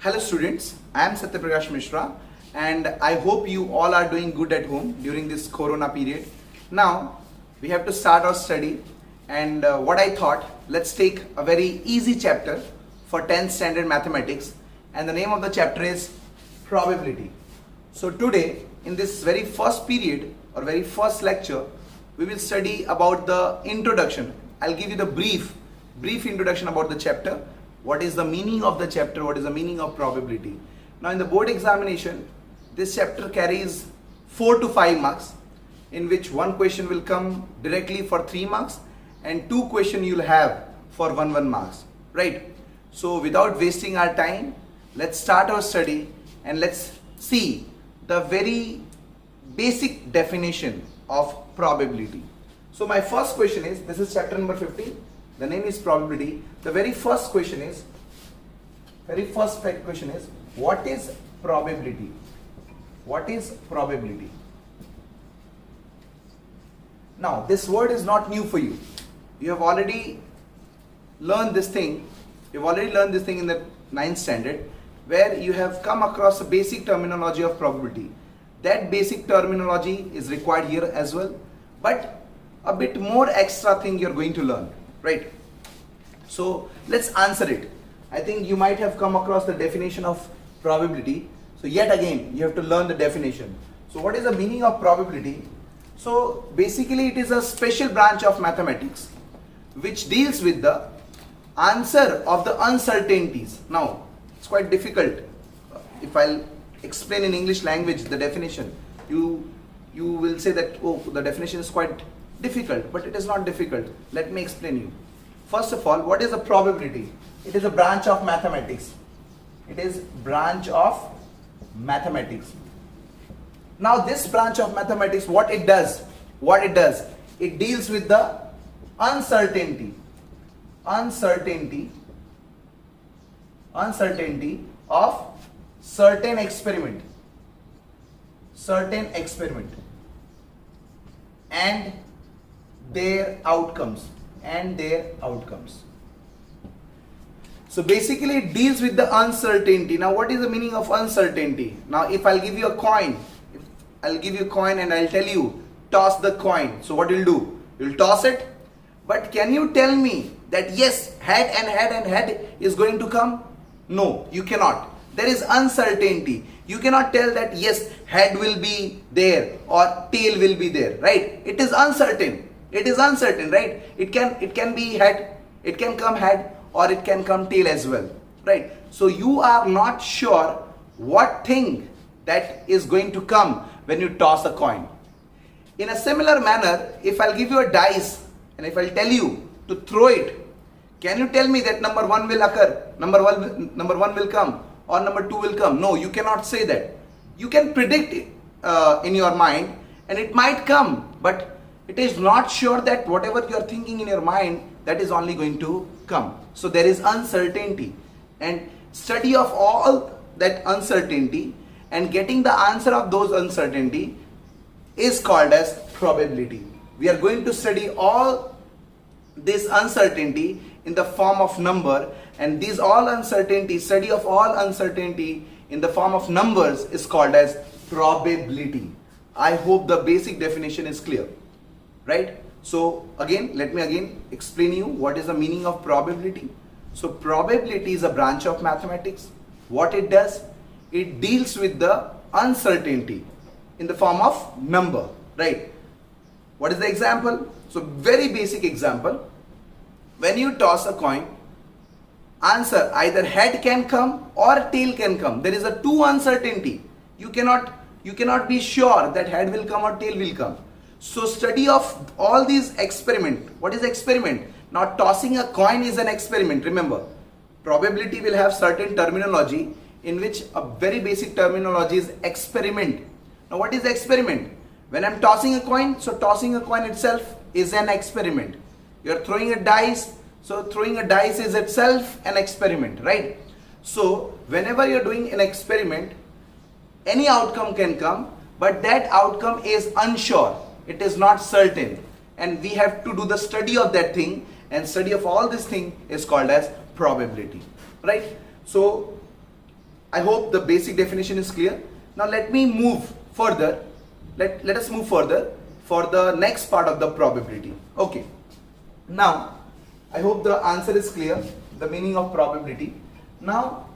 Hello students, I am Satyaprakash Mishra and I hope you all are doing good at home during this corona period. Now we have to start our study and what I thought, let's take a very easy chapter for 10th standard mathematics and the name of the chapter is probability. So today in this very first period or very first lecture we will study about the introduction. I'll give you the brief introduction about the chapter. What is the meaning of the chapter? What is the meaning of probability? Now in the board examination, this chapter carries 4 to 5 marks, in which one question will come directly for 3 marks and 2 questions you'll have for 1 marks, right? So without wasting our time, let's start our study and let's see the very basic definition of probability. So my first question is, this is chapter number 15. The name is probability. The very first question is, what is probability? What is probability? Now, this word is not new for you. You have already learned this thing. You've already learned this thing in the 9th standard, where you have come across a basic terminology of probability. That basic terminology is required here as well, but a bit more extra thing you're going to learn. Right? So let's answer it. I think you might have come across the definition of probability. So yet again, you have to learn the definition. So what is the meaning of probability? So basically it is a special branch of mathematics which deals with the answer of the uncertainties. Now, it's quite difficult. If I'll explain in English language the definition, you will say that, oh, the definition is quite difficult, but it is not difficult. Let me explain you. First of all, what is a probability? It is a branch of mathematics. It is branch of mathematics. Now this branch of mathematics, what it does, it deals with the uncertainty of certain experiment and their outcomes. So basically it deals with the uncertainty. Now what is the meaning of uncertainty? Now if I'll give you a coin, and I'll tell you, toss the coin. So what you'll do? You'll toss it. But can you tell me that yes, head and head is going to come? No, you cannot. There is uncertainty. You cannot tell that yes, head will be there or tail will be there, right? It is uncertain. It is uncertain, right? It can be head, it can come head or it can come tail as well, right? So you are not sure what thing that is going to come when you toss a coin. In a similar manner, if I'll give you a dice and if I'll tell you to throw it, can you tell me that number 1 will occur, number one will come or number 2 will come? No, you cannot say that. You can predict it in your mind and it might come, but it is not sure that whatever you are thinking in your mind, that is only going to come. So there is uncertainty, and study of all that uncertainty and getting the answer of those uncertainty is called as probability. We are going to study all this uncertainty in the form of number, and these all uncertainty, study of all uncertainty in the form of numbers is called as probability. I hope the basic definition is clear. Right? So again, let me again explain you what is the meaning of probability. So probability is a branch of mathematics. What it does, it deals with the uncertainty in the form of number, right? What is the example? So very basic example. When you toss a coin, answer either head can come or tail can come. There is a two uncertainty. You cannot be sure that head will come or tail will come. So study of all these experiment. What is experiment? Now tossing a coin is an experiment. Remember, probability will have certain terminology in which a very basic terminology is experiment. Now what is experiment? When I'm tossing a coin, so tossing a coin itself is an experiment. You're throwing a dice, so throwing a dice is itself an experiment, right? So whenever you're doing an experiment, any outcome can come, but that outcome is unsure. It is not certain, and we have to do the study of that thing, and study of all this thing is called as probability, right? So I hope the basic definition is clear. Now let me move further. Let us move further for the next part of the probability. Okay. Now, I hope the answer is clear, the meaning of probability. Now,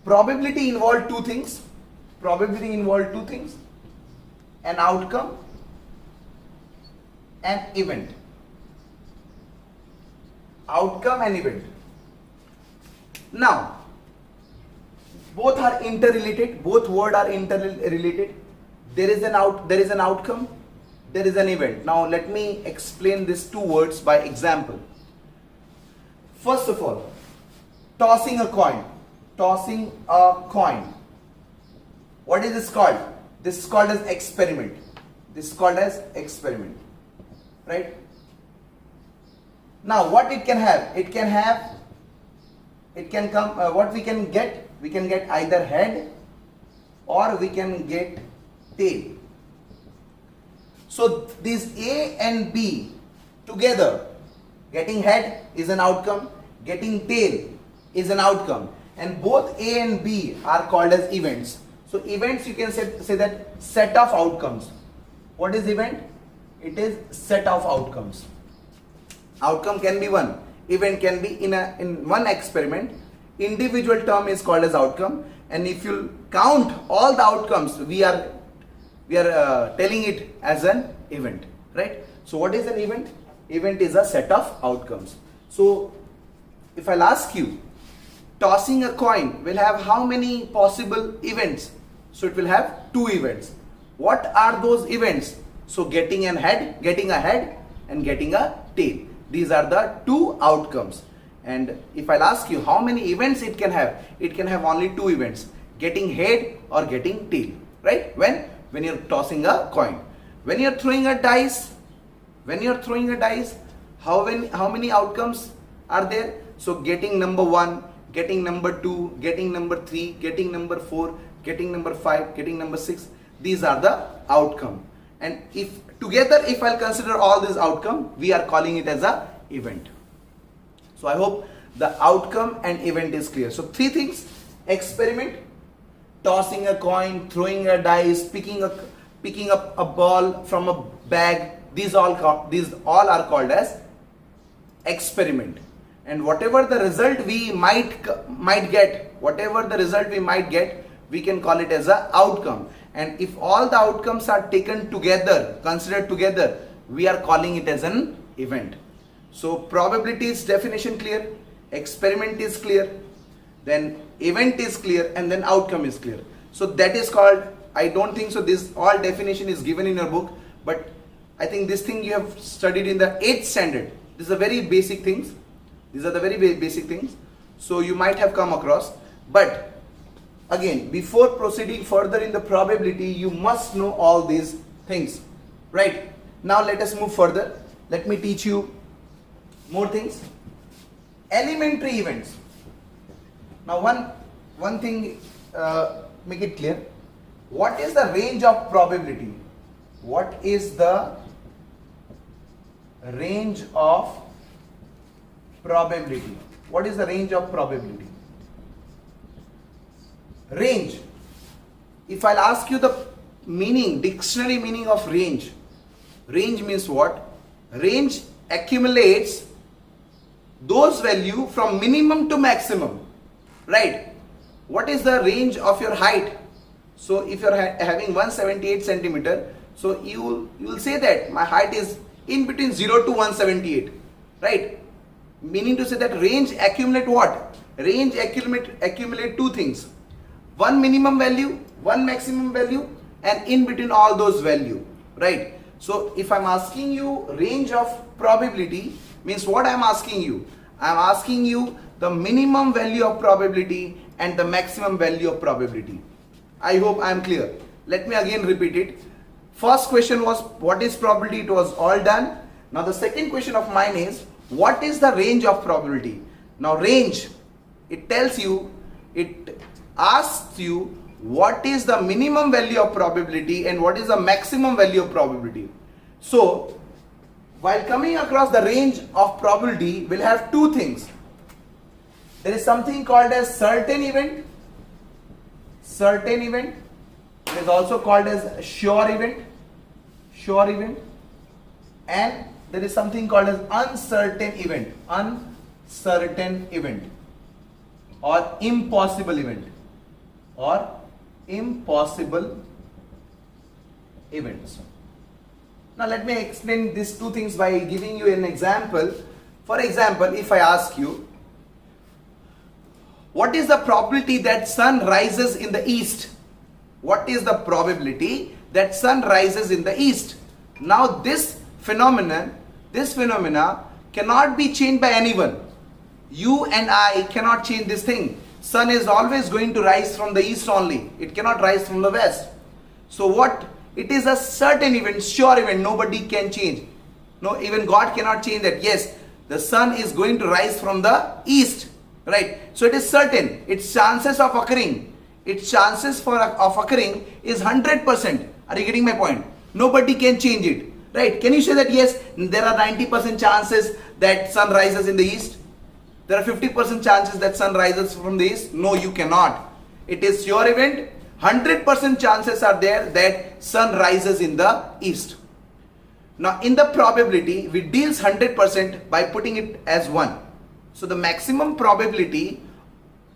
probability involved two things. Probability involved two things. An outcome, an event. Outcome and event. Now, both are interrelated. Both words are interrelated. There is an outcome. There is an event. Now, let me explain these two words by example. First of all, tossing a coin. Tossing a coin. What is this called? This is called as experiment. This is called as experiment. Right? Now, what it can have? What we can get? We can get either head or we can get tail. So these A and B together, getting head is an outcome, getting tail is an outcome, and both A and B are called as events. So events, you can say that set of outcomes. What is event? It is set of outcomes. Outcome can be one, event can be in one experiment. Individual term is called as outcome, and if you count all the outcomes, we are telling it as an event, right? So what is an event? Event is a set of outcomes. So if I'll ask you, tossing a coin will have how many possible events? So it will have two events. What are those events? So getting a head and getting a tail. These are the two outcomes. And if I'll ask you how many events it can have only two events, getting head or getting tail, right? When you're tossing a coin. When you're throwing a dice, how many outcomes are there? So getting number 1, getting number 2, getting number 3, getting number 4, getting number 5, getting number 6. These are the outcome. And if I'll consider all these outcome, we are calling it as a event. So I hope the outcome and event is clear. So three things: experiment, tossing a coin, throwing a dice, picking up a ball from a bag. These all are called as experiment. And whatever the result we might get, we can call it as a outcome. And if all the outcomes are taken together, considered together, we are calling it as an event. So probability is definition clear, experiment is clear, then event is clear, and then outcome is clear. So that is called, I don't think so this all definition is given in your book, but I think this thing you have studied in the 8th standard. These are very basic things. These are the very basic things. So you might have come across, but again, before proceeding further in the probability, you must know all these things, right? Now let us move further. Let me teach you more things. Elementary events. Now one thing, make it clear. What is the range of probability? What is the range of probability? What is the range of probability? Range. If I'll ask you the meaning, dictionary meaning of range. Range means what? Range accumulates those value from minimum to maximum, right? What is the range of your height? So if you're having 178 centimeter, so you will say that my height is in between 0 to 178, right? Meaning to say that range accumulate what? Range accumulate two things. One minimum value, one maximum value, and in between all those value, right? So if I'm asking you range of probability, means what I'm asking you? I'm asking you the minimum value of probability and the maximum value of probability. I hope I'm clear. Let me again repeat it. First question was what is probability? It was all done. Now the second question of mine is what is the range of probability? Now range, it tells you, it asks you what is the minimum value of probability and what is the maximum value of probability. So while coming across the range of probability, we'll have two things. There is something called as certain event. Certain event. It is also called as sure event. Sure event. And there is something called as uncertain event. Uncertain event. Or impossible event. Or impossible events. Now let me explain these two things by giving you an example. For example, if I ask you, what is the probability that sun rises in the east? What is the probability that sun rises in the east? Now this phenomena cannot be changed by anyone. You and I cannot change this thing. Sun is always going to rise from the east only. It cannot rise from the west. So what? It is a certain event, sure event, nobody can change. No, even God cannot change that. Yes, the sun is going to rise from the east. Right? So it is certain. Its chances of occurring, of occurring is 100%. Are you getting my point? Nobody can change it. Right? Can you say that yes, there are 90% chances that sun rises in the east? There are 50% chances that sun rises from the east? No, you cannot. It is sure event. 100% chances are there that sun rises in the east. Now in the probability, we deals 100% by putting it as 1. So the maximum probability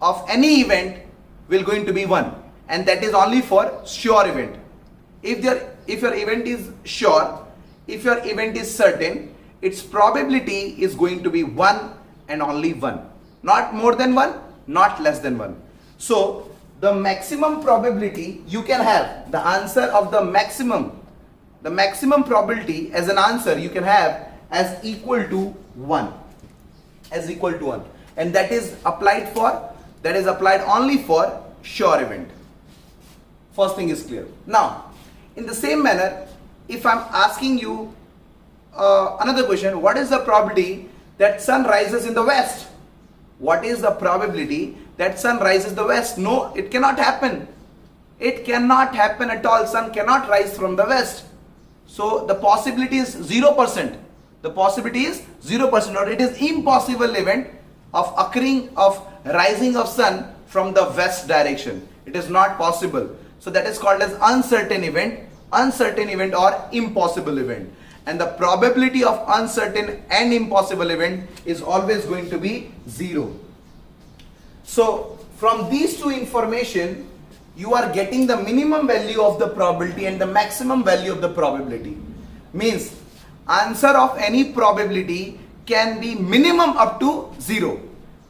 of any event will going to be 1, and that is only for sure event. If your event is sure, if your event is certain, its probability is going to be 1 and only 1. Not more than 1, not less than 1. So the maximum probability you can have, the answer of the maximum probability as an answer you can have as equal to 1. As equal to 1. And that is applied only for sure event. First thing is clear. Now, in the same manner, if I'm asking you another question, what is the probability that sun rises in the west? What is the probability that sun rises in the west? No, it cannot happen. It cannot happen at all. Sun cannot rise from the west. So the possibility is 0%. The possibility is 0%, or it is impossible event of occurring of rising of sun from the west direction. It is not possible. So that is called as uncertain event or impossible event. And the probability of uncertain and impossible event is always going to be 0. So from these two information, you are getting the minimum value of the probability and the maximum value of the probability. Means answer of any probability can be minimum up to 0,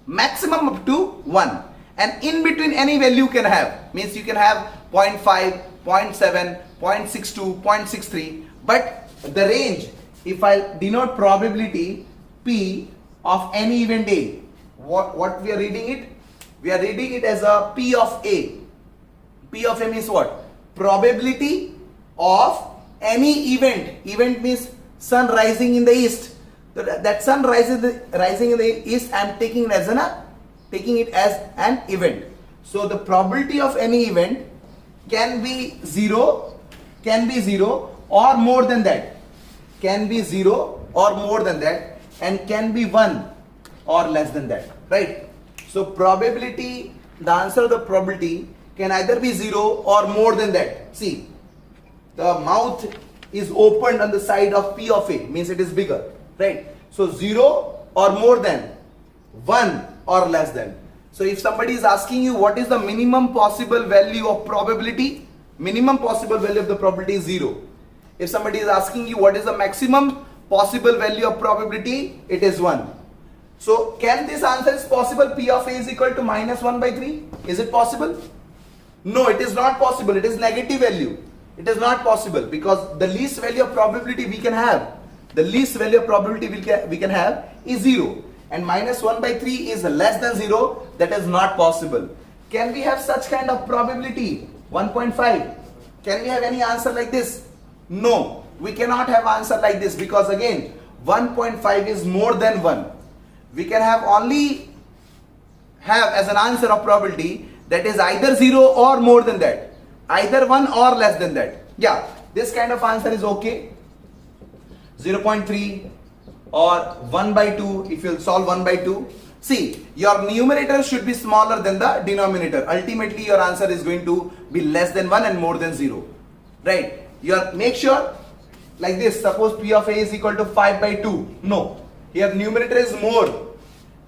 maximum up to 1, and in between any value can have. Means you can have 0.5, 0.7, 0.62, 0.63, but the range, if I denote probability P of any event A, what we are reading it? We are reading it as a P of A. P of A means what? Probability of any event. Event means sun rising in the east. That sun rising in the east, I am taking it as an event. So the probability of any event can be 0 or more than that. Can be 0 or more than that, and can be 1 or less than that. Right? So probability, the answer of the probability can either be 0 or more than that. See, the mouth is opened on the side of P of A, means it is bigger, right? So 0 or more than, 1 or less than. So if somebody is asking you what is the minimum possible value of probability, minimum possible value of the probability is 0. If somebody is asking you what is the maximum possible value of probability, it is 1. So can this answer is possible? P of A is equal to minus 1 by 3. Is it possible? No, it is not possible. It is negative value. It is not possible, because the least value of probability we can have, we can have is 0, and minus 1 by 3 is less than 0. That is not possible. Can we have such kind of probability? 1.5. Can we have any answer like this? No, we cannot have answer like this, because again 1.5 is more than 1. We can have only have as an answer of probability that is either 0 or more than that, either 1 or less than that. Yeah, this kind of answer is okay. 0.3 or 1 by 2, if you solve 1 by 2, See, your numerator should be smaller than the denominator. Ultimately, your answer is going to be less than 1 and more than 0. Right? Make sure like this. Suppose P of A is equal to 5 by 2. No. Here numerator is more.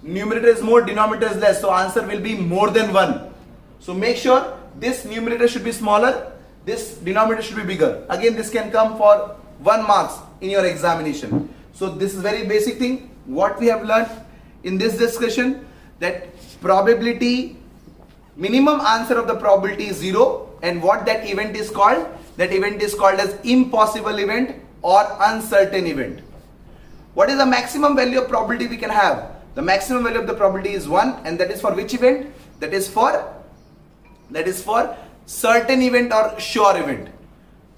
Numerator is more, denominator is less. So answer will be more than 1. So make sure this numerator should be smaller. This denominator should be bigger. Again, this can come for 1 marks in your examination. So this is very basic thing. What we have learned in this discussion, that probability, minimum answer of the probability is 0, and what that event is called? That event is called as impossible event or uncertain event. What is the maximum value of probability we can have? The maximum value of the probability is 1, and that is for which event? That is for certain event or sure event.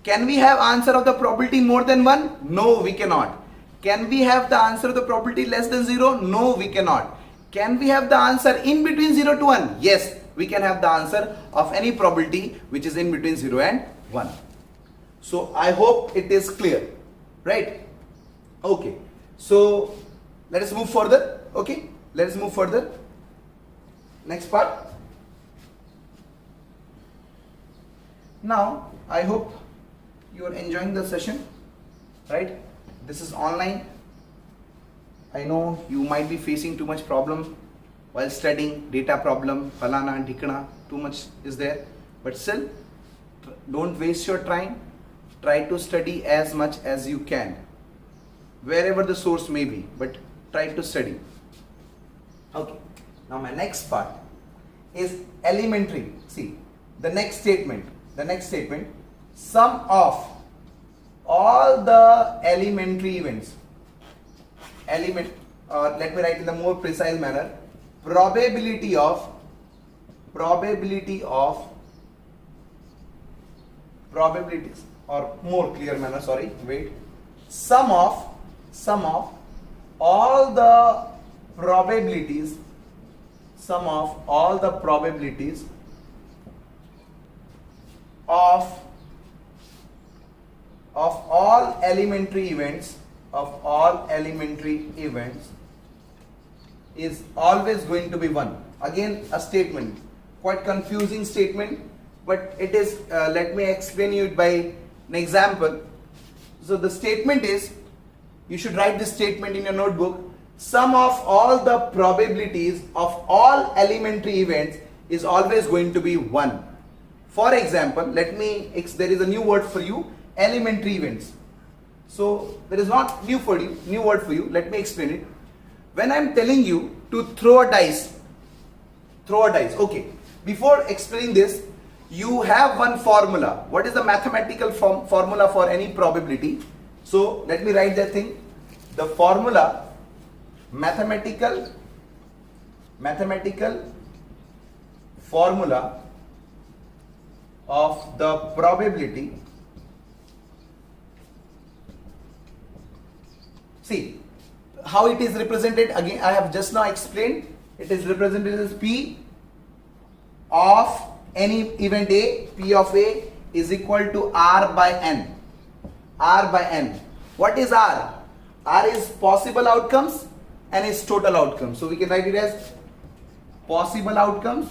Can we have answer of the probability more than 1? No, we cannot. Can we have the answer of the probability less than 0? No, we cannot. Can we have the answer in between 0 to 1? Yes, we can have the answer of any probability which is in between 0 and 1. So I hope it is clear, right? Okay, so let us move further. Okay, let us move further. Next part. Now I hope you are enjoying the session, right? This is online. I know you might be facing too much problem while studying, data problem, falana, dhikna, too much is there. But still, don't waste your time. Try to study as much as you can, wherever the source may be, but try to study. Okay, now my next part is elementary. See, the next statement, sum of all the elementary events, let me write in the more precise manner, probabilities or more clear manner, sum of all the probabilities of all elementary events is always going to be 1. Again, a statement, quite confusing statement, but it is, let me explain you it by an example. So the statement is, you should write this statement in your notebook, sum of all the probabilities of all elementary events is always going to be 1. For example, there is a new word for you, elementary events. So there is not new word for you. Let me explain it. When I am telling you to throw a dice. Okay. Before explaining this, you have one formula. What is the mathematical formula for any probability? So let me write that thing. The formula, mathematical formula of the probability. See how it is represented. Again, I have just now explained. It is represented as P of any event A. P of A is equal to R by N. What is R? R is possible outcomes and is total outcomes. So we can write it as possible outcomes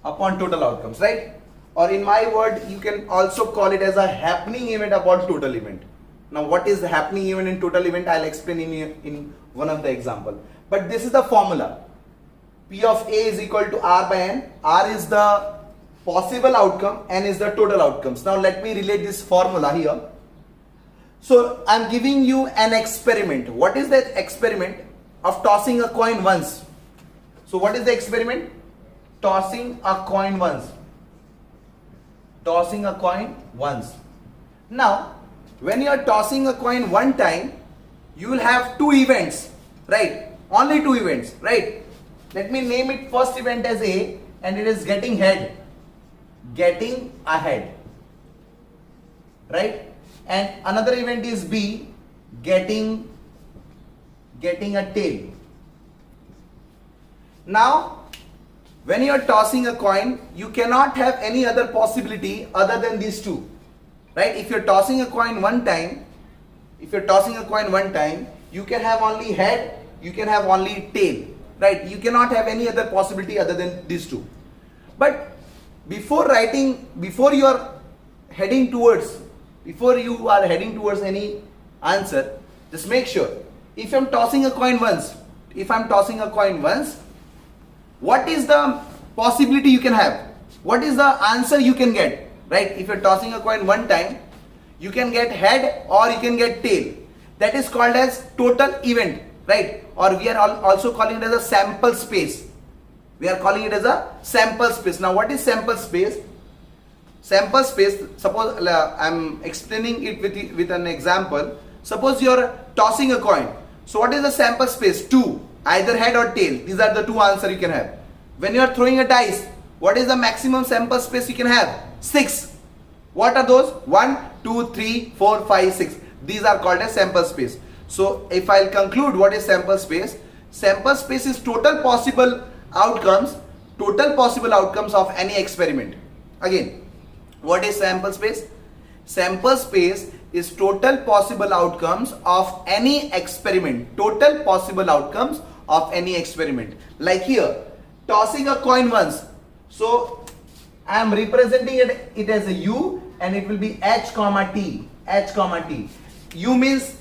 upon total outcomes, right? Or in my word, you can also call it as a happening event upon total event. Now what is the happening event and total event? I'll explain in one of the example. But this is the formula. P of A is equal to R by N. R is the possible outcome, N is the total outcomes. Now let me relate this formula here. So I'm giving you an experiment. What is that experiment? Of tossing a coin once. So what is the experiment? Tossing a coin once. Now when you are tossing a coin one time, you will have 2 events, right? Only 2 events, right? Let me name it first event as A, and it is getting ahead, right? And another event is B, getting a tail. Now when you are tossing a coin, you cannot have any other possibility other than these 2. right? If you're tossing a coin one time, you can have only head, you can have only tail, right? You cannot have any other possibility other than these two. But before you are heading towards any answer, just make sure, if I'm tossing a coin once, what is the possibility you can have? What is the answer you can get, right? If you're tossing a coin one time, you can get head or you can get tail. That is called as total event, right? Or we are also calling it as a sample space. Now what is sample space? Sample space, suppose I'm explaining it with an example. Suppose you're tossing a coin. So what is the sample space? 2, either head or tail. These are the two answers you can have. When you are throwing a dice, what is the maximum sample space you can have? 6. What are those? 1, 2, 3, 4, 5, 6. These are called as sample space. So if I'll conclude what is sample space is total possible outcomes of any experiment. Again, what is sample space? Sample space is total possible outcomes of any experiment. Like here, tossing a coin once. So I am representing it as a U, and it will be H comma T. U means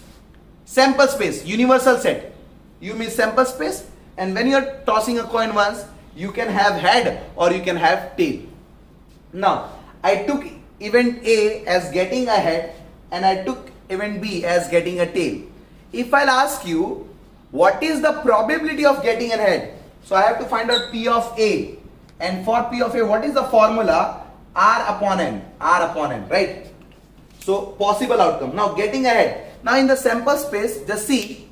sample space, universal set. U means sample space, and when you are tossing a coin once, you can have head or you can have tail. Now, I took event A as getting a head and I took event B as getting a tail. If I'll ask you, what is the probability of getting a head? So I have to find out P of A. And for P of A, what is the formula? R upon N, right? So possible outcome. Now getting a head. Now in the sample space, just see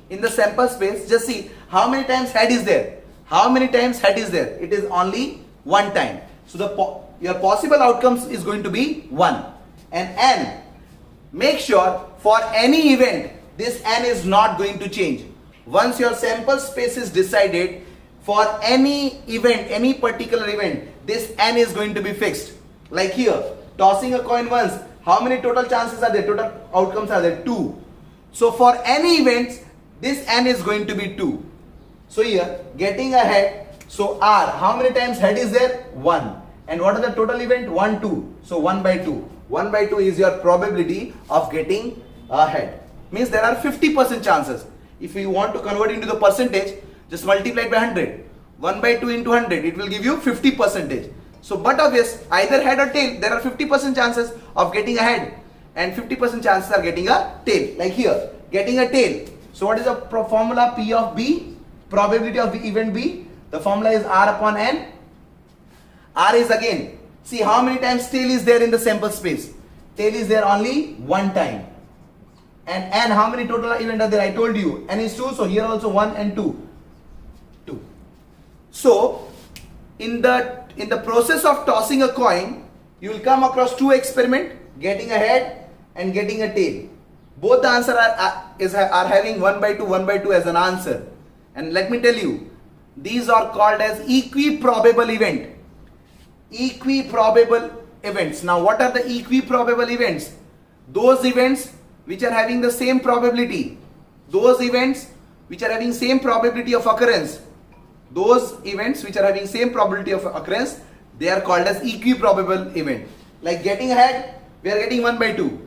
how many times head is there. It is only one time. So your possible outcomes is going to be 1. And N, make sure for any event, this N is not going to change. Once your sample space is decided, for any event, any particular event, this N is going to be fixed. Like here, tossing a coin once, how many total chances are there? Total outcomes are there? 2. So for any events, this N is going to be 2. So here, getting a head, so R, how many times head is there? 1. And what are the total event? 1, 2. So 1 by 2. 1 by 2 is your probability of getting a head. Means there are 50% chances. If you want to convert into the percentage, just multiply it by 100. 1 by 2 into 100, it will give you 50%. So, but obvious, either head or tail, there are 50% chances of getting a head and 50% chances are getting a tail. Like here, getting a tail. So what is the formula? P of B, probability of the event B. The formula is R upon N. R is again, see how many times tail is there in the sample space. Tail is there only one time. And N, how many total events are there? I told you, N is 2, so here also 1 and 2. So in the process of tossing a coin, you will come across two experiments, getting a head and getting a tail. Both the answer are having 1 by 2 as an answer. And let me tell you, these are called as equiprobable event. Equiprobable events. Now what are the equiprobable events? Those events which are having the same probability. Those events which are having same probability of occurrence. They are called as equiprobable event. Like getting a head, we are getting 1 by 2.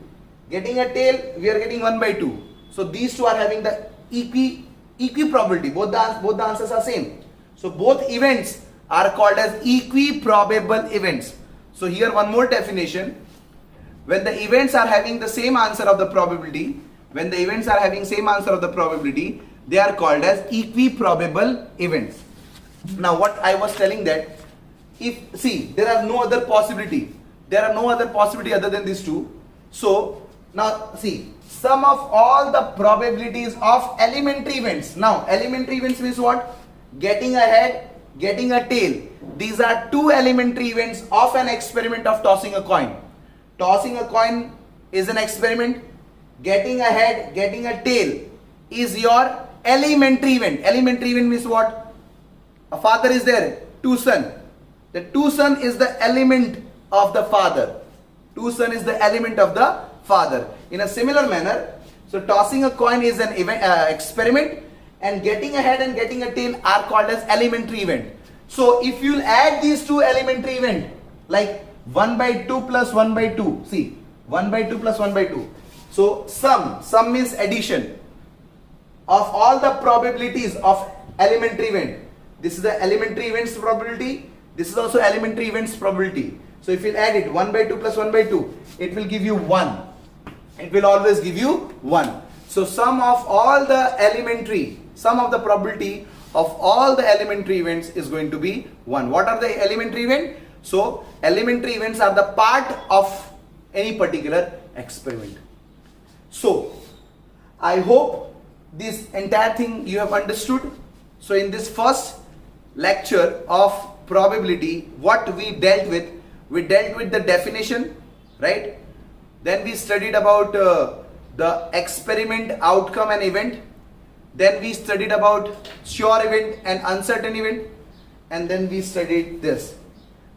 Getting a tail, we are getting 1 by 2. So these two are having the equiprobability. Both the answers are same. So both events are called as equiprobable events. So here one more definition. When the events are having the same answer of the probability, they are called as equiprobable events. Now what I was telling that, there are no other possibility other than these two. So now see, sum of all the probabilities of elementary events. Now elementary events means what? Getting a head, getting a tail. These are two elementary events of an experiment of tossing a coin. Tossing a coin is an experiment. Getting a head, getting a tail is your elementary event. Elementary event means what? A father is there, two sons. The two son is the element of the father. 2 son is the element of the father. In a similar manner, so tossing a coin is an experiment, and getting a head and getting a tail are called as elementary event. So if you'll add these two elementary event, like 1 by 2 plus 1 by 2, see 1 by 2 plus 1 by 2. So sum means addition of all the probabilities of elementary event. This is the elementary events probability. This is also elementary events probability. So if you add it 1 by 2 plus 1 by 2, it will give you 1. It will always give you 1. So sum of the probability of all the elementary events is going to be 1. What are the elementary events? So elementary events are the part of any particular experiment. So I hope this entire thing you have understood. So in this first lecture of probability, what we dealt with the definition, right? Then we studied about the experiment, outcome and event. Then we studied about sure event and uncertain event. And then we studied this.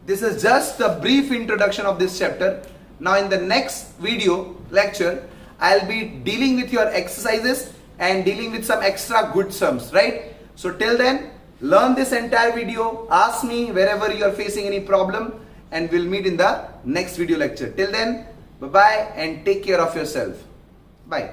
This is just a brief introduction of this chapter. Now in the next video lecture, I'll be dealing with your exercises and dealing with some extra good sums, right? So till then, learn this entire video, ask me wherever you are facing any problem, and we'll meet in the next video lecture. Till then, bye-bye and take care of yourself. Bye.